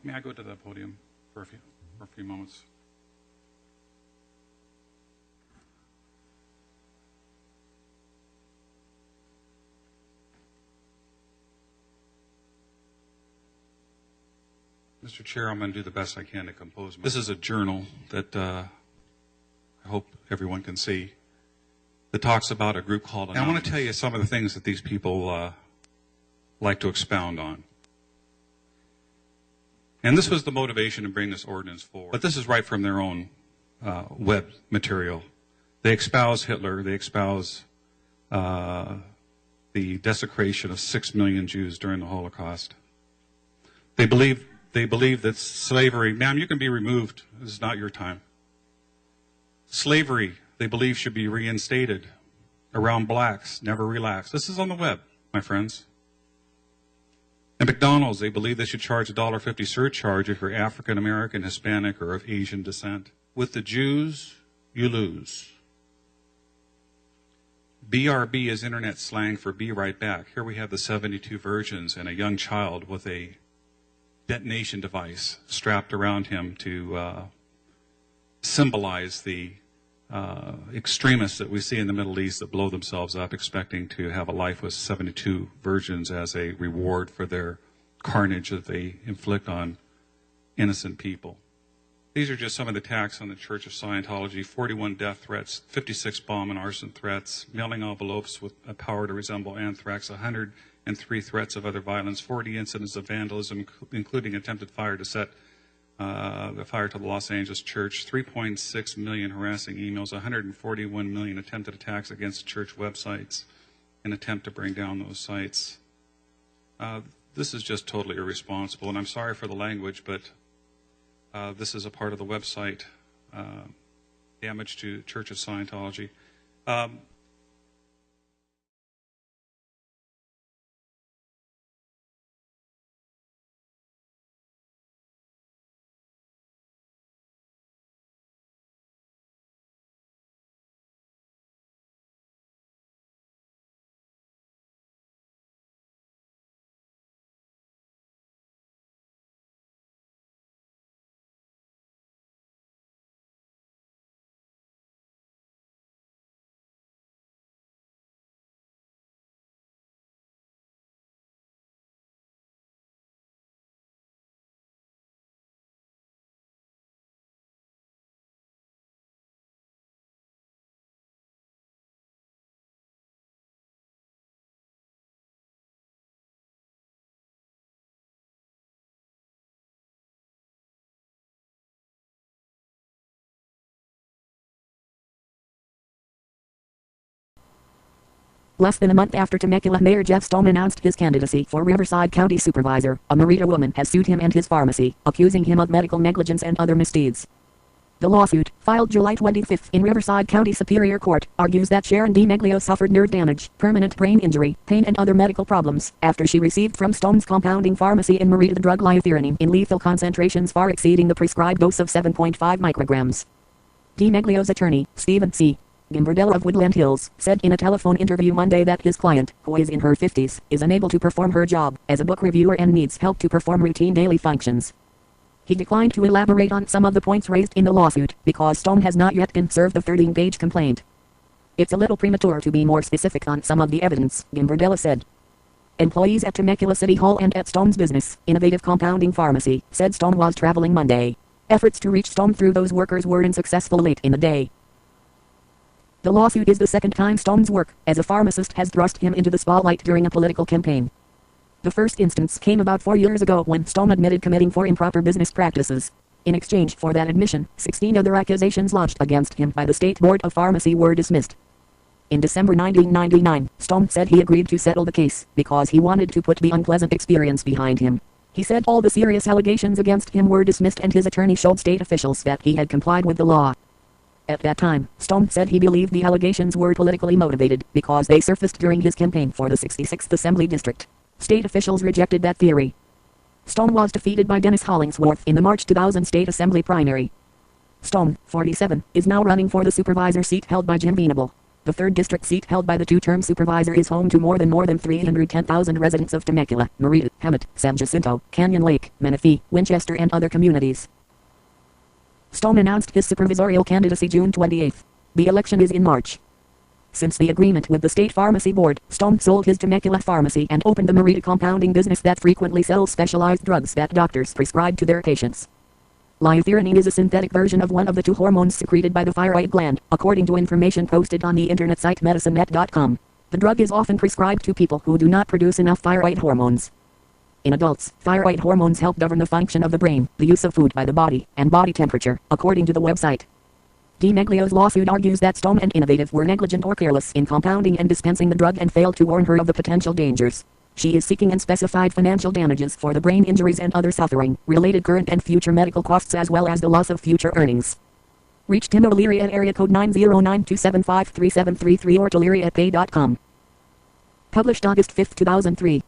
May I go to the podium for a few moments? Mr. Chair, I'm going to do the best I can to compose. This is a journal that I hope everyone can see that talks about a group called Anonymous. And I want to tell you some of the things that these people like to expound on. And this was the motivation to bring this ordinance forward. But this is right from their own web material. They espouse Hitler. They espouse the desecration of 6 million Jews during the Holocaust. They believe that slavery, ma'am, you can be removed. This is not your time. Slavery, they believe, should be reinstated around blacks, never relax. This is on the web, my friends. And McDonald's, they believe they should charge a $1.50 surcharge if you're African American, Hispanic, or of Asian descent. With the Jews, you lose. BRB is internet slang for be right back. Here we have the 72 versions and a young child with a detonation device strapped around him to symbolize the extremists that we see in the Middle East that blow themselves up expecting to have a life with 72 virgins as a reward for their carnage that they inflict on innocent people. These are just some of the attacks on the Church of Scientology: 41 death threats, 56 bomb and arson threats, mailing envelopes with a power to resemble anthrax, 103 threats of other violence, 40 incidents of vandalism, including attempted fire to set the fire to the Los Angeles church, 3.6 million harassing emails, 141 million attempted attacks against church websites, an attempt to bring down those sites. This is just totally irresponsible, and I'm sorry for the language, but this is a part of the website, damage to Church of Scientology. Less than a month after Temecula Mayor Jeff Stone announced his candidacy for Riverside County Supervisor, a Merida woman has sued him and his pharmacy, accusing him of medical negligence and other misdeeds. The lawsuit, filed July 25 in Riverside County Superior Court, argues that Sharon DiMeglio suffered nerve damage, permanent brain injury, pain and other medical problems after she received from Stone's compounding pharmacy in Merida the drug liothyronine in lethal concentrations far exceeding the prescribed dose of 7.5 micrograms. DiMeglio's attorney, Stephen C. Gimbardella of Woodland Hills, said in a telephone interview Monday that his client, who is in her 50s, is unable to perform her job as a book reviewer and needs help to perform routine daily functions. He declined to elaborate on some of the points raised in the lawsuit, because Stone has not yet been served the 13-page complaint. It's a little premature to be more specific on some of the evidence, Gimbardella said. Employees at Temecula City Hall and at Stone's business, Innovative Compounding Pharmacy, said Stone was traveling Monday. Efforts to reach Stone through those workers were unsuccessful late in the day. The lawsuit is the second time Stone's work as a pharmacist has thrust him into the spotlight during a political campaign. The first instance came about 4 years ago when Stone admitted committing 4 improper business practices. In exchange for that admission, 16 other accusations lodged against him by the State Board of Pharmacy were dismissed. In December 1999, Stone said he agreed to settle the case because he wanted to put the unpleasant experience behind him. He said all the serious allegations against him were dismissed and his attorney showed state officials that he had complied with the law. At that time, Stone said he believed the allegations were politically motivated because they surfaced during his campaign for the 66th Assembly District. State officials rejected that theory. Stone was defeated by Dennis Hollingsworth in the March 2000 State Assembly primary. Stone, 47, is now running for the supervisor seat held by Jim Venable. The 3rd district seat held by the 2-term supervisor is home to more than 310,000 residents of Temecula, Merida, Hemet, San Jacinto, Canyon Lake, Menifee, Winchester and other communities. Stone announced his supervisorial candidacy June 28. The election is in March. Since the agreement with the State Pharmacy Board, Stone sold his Temecula pharmacy and opened the Merida compounding business that frequently sells specialized drugs that doctors prescribe to their patients. Liothyronine is a synthetic version of one of the 2 hormones secreted by the thyroid gland, according to information posted on the internet site medicinenet.com. The drug is often prescribed to people who do not produce enough thyroid hormones. In adults, thyroid hormones help govern the function of the brain, the use of food by the body, and body temperature, according to the website. DiMeglio's lawsuit argues that Stone and Innovative were negligent or careless in compounding and dispensing the drug and failed to warn her of the potential dangers. She is seeking unspecified financial damages for the brain injuries and other suffering, related current and future medical costs as well as the loss of future earnings. Reach Tim O'Leary at area code 909-275-3733 or toleary@pay.com. Published August 5, 2003.